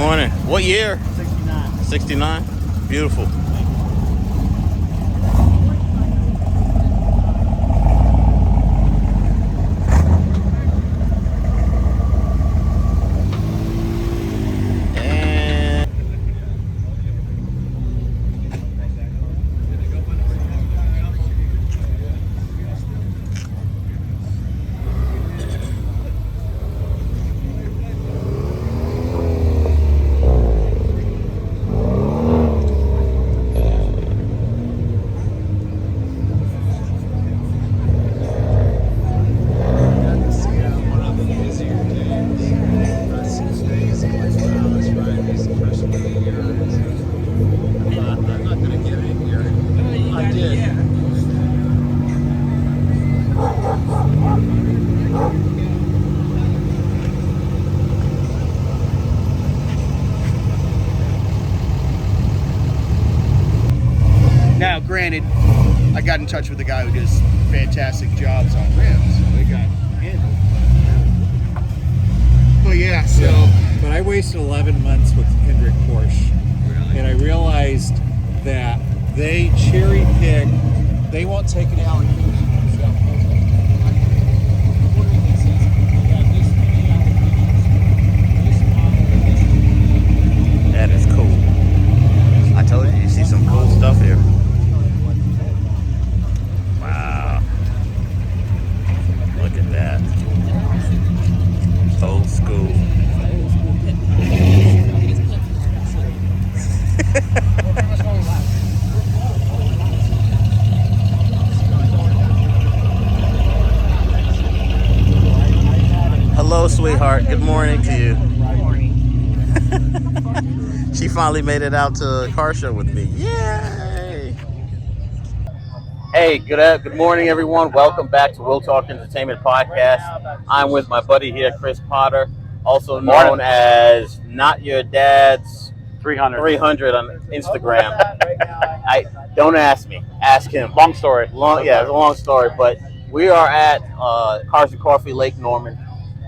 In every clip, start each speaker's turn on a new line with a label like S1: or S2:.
S1: morning. What year?
S2: 69.
S1: 69? Beautiful.
S2: Now, granted, I got in touch with the guy who does fantastic jobs on rims, so they got handled. But yeah, so.
S3: But I wasted 11 months with Hendrick Porsche, and I realized that they cherry pick. They won't take an allocation.
S1: That is cool. I told you see some cool stuff here. Wow. Look at that. Old school. Hello, sweetheart. Good morning to you. She finally made it out to a car show with me. Yay! Hey, good morning, everyone. Welcome back to Will Talk Entertainment Podcast. I'm with my buddy here, Chris Potter, also known as Not Your Dad's 300 on Instagram. Don't ask me. Ask him.
S4: Long story.
S1: It's a long story. But we are at Cars and Coffee, Lake Norman.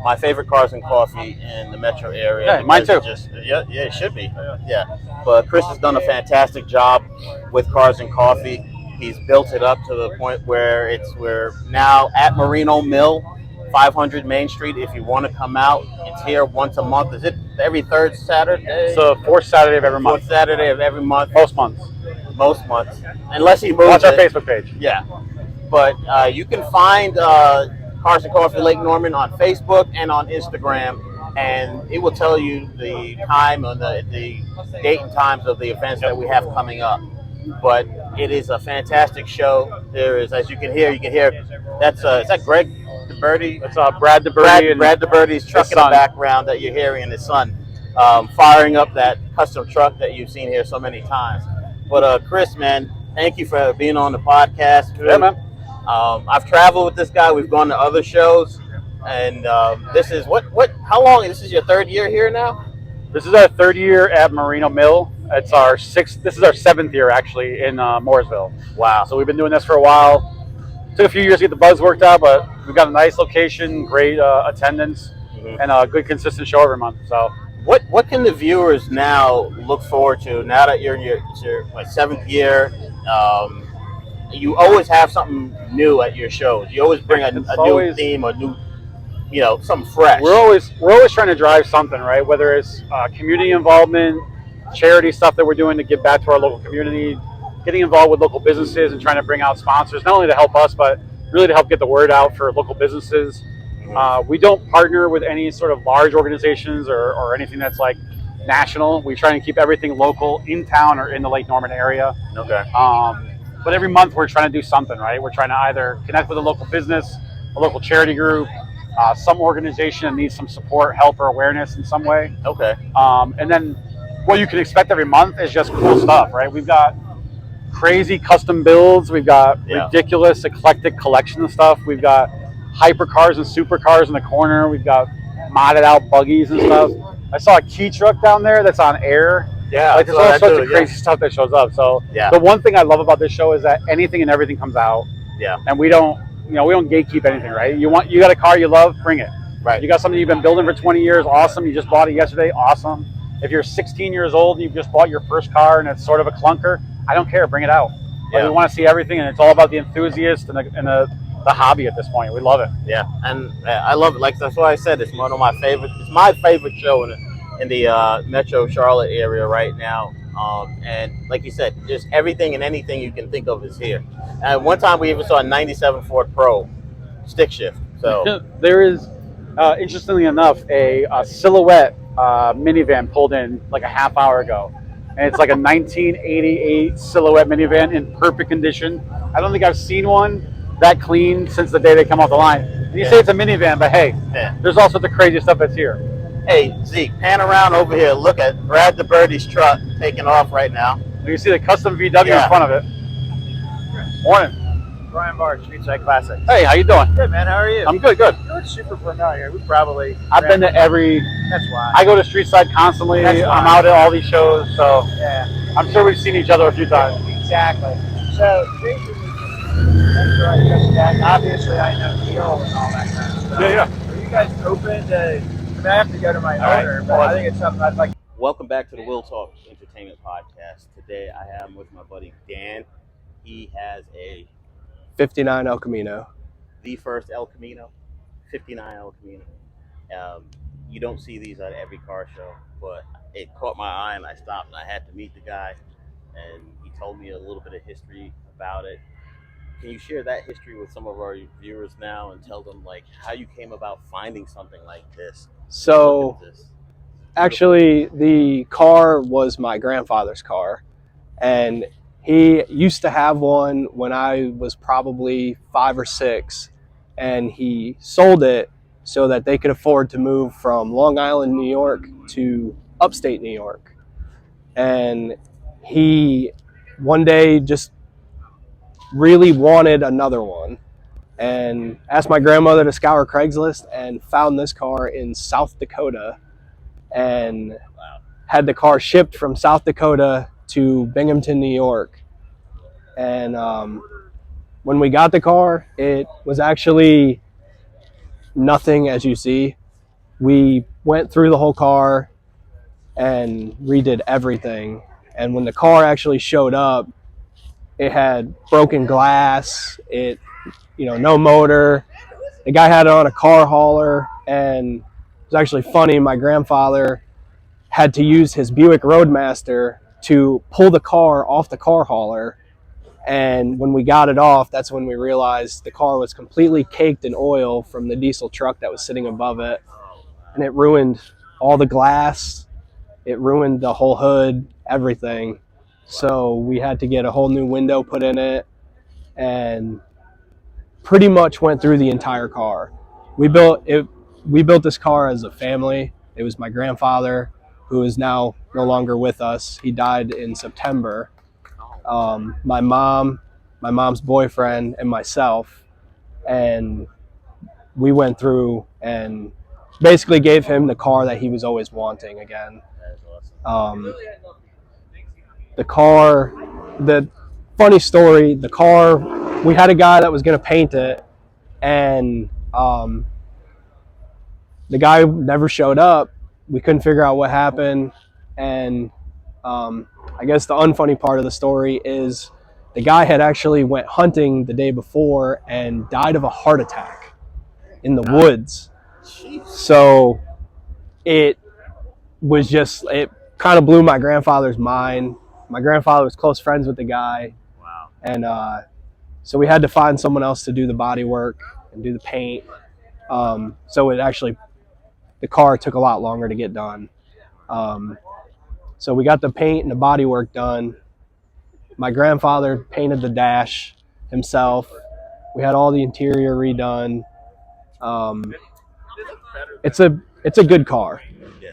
S1: My favorite Cars and Coffee in the metro area.
S4: Yeah, mine too.
S1: Yeah, it should be. Yeah. But Chris has done a fantastic job with Cars and Coffee. He's built it up to the point where we're now at Merino Mill, 500 Main Street. If you want to come out, it's here once a month. Is it every third Saturday?
S4: It's the fourth Saturday of every month.
S1: Fourth Saturday of every month.
S4: Most months.
S1: Most months. Unless he moves
S4: Watch our
S1: it.
S4: Facebook page.
S1: Yeah. But you can find Cars and Coffee Lake Norman on Facebook and on Instagram, and it will tell you the time and the date and times of the events that we have coming up. But it is a fantastic show. There is, as you can hear, that's is that Greg DeBerti?
S4: It's Brad DeBerti.
S1: Brad DeBerti's truck in the background that you're hearing, and his son firing up that custom truck that you've seen here so many times. But Chris, man, thank you for being on the podcast.
S4: Yeah, man.
S1: I've traveled with this guy. We've gone to other shows, and this is how long? This is your third year here now?
S4: This is our third year at Merino Mill. It's our sixth. This is our seventh year actually in Mooresville.
S1: Wow.
S4: So we've been doing this for a while. Took a few years to get the bugs worked out, but we've got a nice location, great attendance, and a good consistent show every month. So
S1: what can the viewers now look forward to now that you're in your seventh year? You always have something new at your shows. You always bring a new theme, a new, something fresh.
S4: We're always trying to drive something, right? Whether it's community involvement, charity stuff that we're doing to give back to our local community, getting involved with local businesses and trying to bring out sponsors, not only to help us, but really to help get the word out for local businesses. We don't partner with any sort of large organizations or anything that's like national. We try and keep everything local in town or in the Lake Norman area.
S1: Okay.
S4: But every month we're trying to do something, right? We're trying to either connect with a local business, a local charity group, some organization that needs some support, help, or awareness in some way.
S1: Okay.
S4: And then what you can expect every month is just cool stuff, right? We've got crazy custom builds. We've got ridiculous, eclectic collection of stuff. We've got hypercars and supercars in the corner. We've got modded out buggies and stuff. I saw a key truck down there that's on air.
S1: Yeah,
S4: like there's all sorts of crazy stuff that shows up. So the one thing I love about this show is that anything and everything comes out.
S1: Yeah.
S4: And we don't gatekeep anything, right? You got a car you love, bring it.
S1: Right.
S4: You got something you've been building for 20 years, awesome. You just bought it yesterday, awesome. If you're 16 years old and you've just bought your first car and it's sort of a clunker, I don't care. Bring it out. But we want to see everything, and it's all about the enthusiast and the hobby at this point. We love it.
S1: Yeah, and I love it. Like that's why I said it's one of my favorite. It's my favorite show in the Metro Charlotte area right now. And like you said, just everything and anything you can think of is here. And one time we even saw a '97 Ford Pro stick shift. So
S4: There is, interestingly enough, a Silhouette minivan pulled in like a half hour ago. And it's like a 1988 Silhouette minivan in perfect condition. I don't think I've seen one that clean since the day they come off the line. And you say it's a minivan, but hey, there's all sorts of crazy stuff that's here.
S1: hey Zeke, pan around over here. Look at Brad DeBerdy's truck taking off right now.
S4: You see the custom VW in front of it. Morning.
S2: Brian Barr, Street Side Classic.
S4: Hey, how you doing?
S2: Good, man. How are you?
S4: I'm good, good.
S2: You look super familiar. We probably.
S4: I've been to every.
S2: That's why.
S4: I go to Street Side constantly.
S2: That's fine.
S4: I'm out at all these shows, so
S2: Yeah.
S4: I'm sure we've seen each other a few times.
S2: Exactly. So, Jason was just right just back. Obviously, I know Neil and all that kind of stuff.
S4: Yeah.
S2: Are you guys open to? I mean, I have to go to my owner, but I think it's something I'd like.
S1: Welcome back to the Will Talk Entertainment Podcast. Today I am with my buddy Dan. He has a
S5: 59 El Camino.
S1: the first El Camino, 59 El Camino. You don't see these at every car show, but it caught my eye and I stopped and I had to meet the guy, and he told me a little bit of history about it. Can you share that history with some of our viewers now and tell them like how you came about finding something like this?
S5: So actually the car was my grandfather's car, and he used to have one when I was probably 5 or 6, and he sold it so that they could afford to move from Long Island, New York to upstate New York. And he one day just really wanted another one and asked my grandmother to scour Craigslist and found this car in South Dakota, and had the car shipped from South Dakota to Binghamton, New York. And when we got the car, it was actually nothing as you see. We went through the whole car and redid everything. And when the car actually showed up, it had broken glass, no motor. The guy had it on a car hauler, and it was actually funny. My grandfather had to use his Buick Roadmaster to pull the car off the car hauler. And when we got it off, that's when we realized the car was completely caked in oil from the diesel truck that was sitting above it. And it ruined all the glass. It ruined the whole hood, everything. So we had to get a whole new window put in it, and pretty much went through the entire car. We built this car as a family. It was my grandfather, who is now no longer with us. He died in September. My mom, my mom's boyfriend, and myself, and we went through and basically gave him the car that he was always wanting again. The car, the funny story, the car, we had a guy that was going to paint it, and the guy never showed up. We couldn't figure out what happened, and I guess the unfunny part of the story is the guy had actually went hunting the day before and died of a heart attack in the woods. So it kind of blew my grandfather's mind. My grandfather was close friends with the guy.
S1: Wow.
S5: And so we had to find someone else to do the body work and do the paint. So the car took a lot longer to get done. So we got the paint and the body work done. My grandfather painted the dash himself. We had all the interior redone. It's a good car.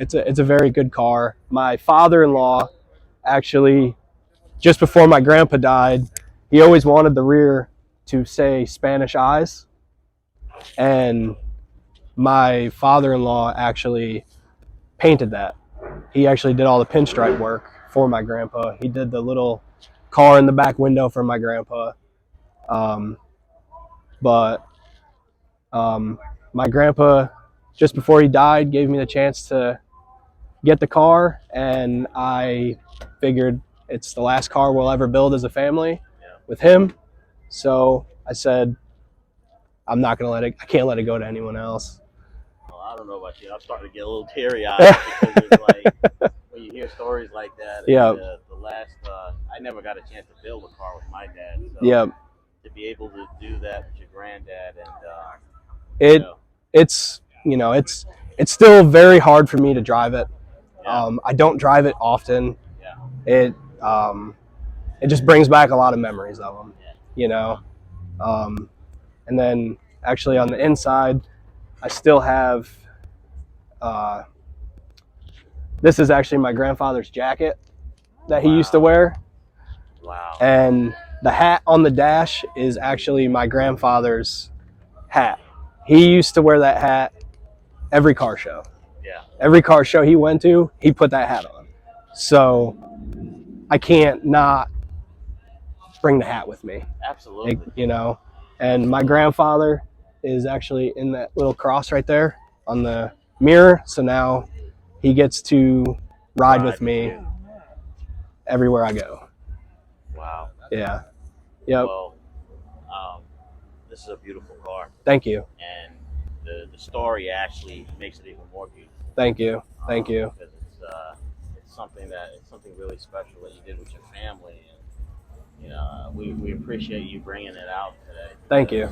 S5: It's a very good car. My father-in-law, actually, just before my grandpa died, he always wanted the rear to say Spanish Eyes, and my father-in-law actually painted that. He actually did all the pinstripe work for my grandpa. He did the little car in the back window for my grandpa. But my grandpa, just before he died, gave me the chance to get the car, and I figured it's the last car we'll ever build as a family with him. So I said, I'm not gonna I can't let it go to anyone else.
S1: Well, I don't know about you. I'm starting to get a little teary-eyed because it's like when you hear stories like that.
S5: Yeah.
S1: The last, I never got a chance to build a car with my dad. So
S5: Yep.
S1: to be able to do that with your granddad and
S5: it's it's still very hard for me to drive it.
S1: Yeah.
S5: I don't drive it often.
S1: Yeah.
S5: It just brings back a lot of memories of them,
S1: Yeah.
S5: And then actually on the inside, I still have. This is actually my grandfather's jacket that he used to wear.
S1: Wow.
S5: And the hat on the dash is actually my grandfather's hat. He used to wear that hat every car show.
S1: Yeah.
S5: Every car show he went to, he put that hat on. So I can't not bring the hat with me.
S1: Absolutely.
S5: And my grandfather is actually in that little cross right there on the mirror. So now he gets to ride with me everywhere I go.
S1: Wow.
S5: Yeah. Yep.
S1: Well, this is a beautiful car,
S5: Thank you.
S1: and the story actually makes it even more beautiful.
S5: Thank you. Thank you.
S1: Because it's something really special that you did with your family, and we appreciate you bringing it out today.
S5: Thank you.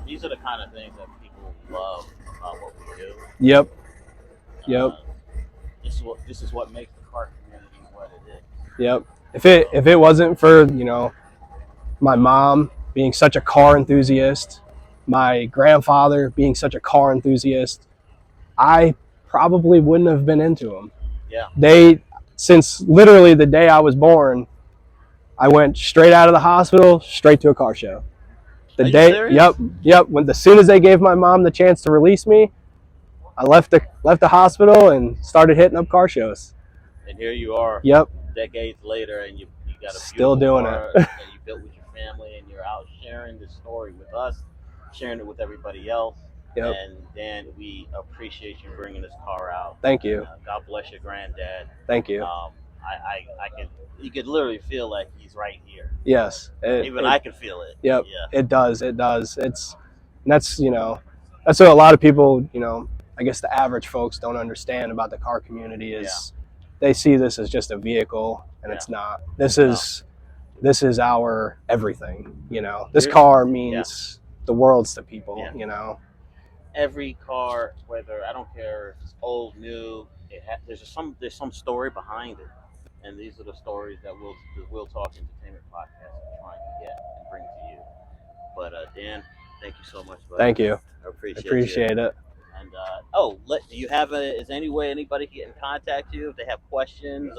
S1: These are the kind of things that people love about what we do.
S5: Yep. Yep.
S1: This is what makes the car community what it is.
S5: Yep. If it wasn't for, my mom being such a car enthusiast, my grandfather being such a car enthusiast, I probably wouldn't have been into them.
S1: Yeah.
S5: Since literally the day I was born, I went straight out of the hospital, straight to a car show.
S1: Are you serious?
S5: Yep. As soon as they gave my mom the chance to release me, I left the hospital and started hitting up car shows.
S1: And here you are.
S5: Yep.
S1: Decades later, and you got a
S5: Still doing
S1: car
S5: it.
S1: that you built with your family, and you're out sharing this story with us, sharing it with everybody else.
S5: Yep.
S1: And Dan, we appreciate you bringing this car out.
S5: Thank you.
S1: God bless your granddad.
S5: Thank you.
S1: You could literally feel like he's right here.
S5: Yes.
S1: I can feel it.
S5: Yep.
S1: Yeah.
S5: It does. That's what a lot of people, I guess the average folks don't understand about the car community is they see this as just a vehicle, and it's not. This is our everything, This car means the world to people,
S1: Every car, whether I don't care if it's old, new, there's some story behind it, and these are the stories that We'll Talk Entertainment podcast is trying to get and bring to you. But Dan, thank you so much, buddy.
S5: Thank you.
S1: I
S5: Appreciate it.
S1: And do you have is there any way anybody can get in contact with you if they have questions?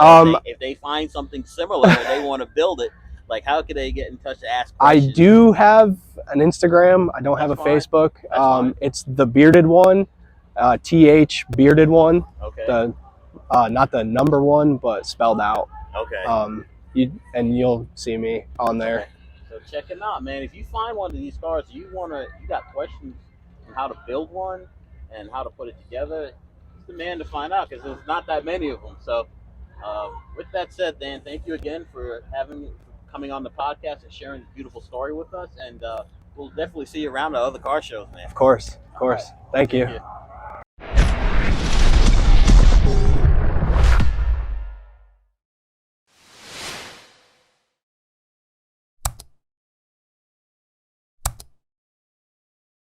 S1: If they find something similar and they want to build it, like how could they get in touch to ask questions?
S5: I do have an Instagram. I don't have a Facebook. It's the Bearded One, TH Bearded One.
S1: Okay.
S5: Not the number one, but spelled out.
S1: Okay.
S5: You'll see me on there.
S1: Okay. So check it out, man. If you find one of these cars, you got questions on how to build one and how to put it together, it's the man to find out because there's not that many of them. So, with that said, Dan, thank you again for coming on the podcast and sharing this beautiful story with us. And we'll definitely see you around at other car shows, man.
S5: Of course. Thank you.
S1: Thank you.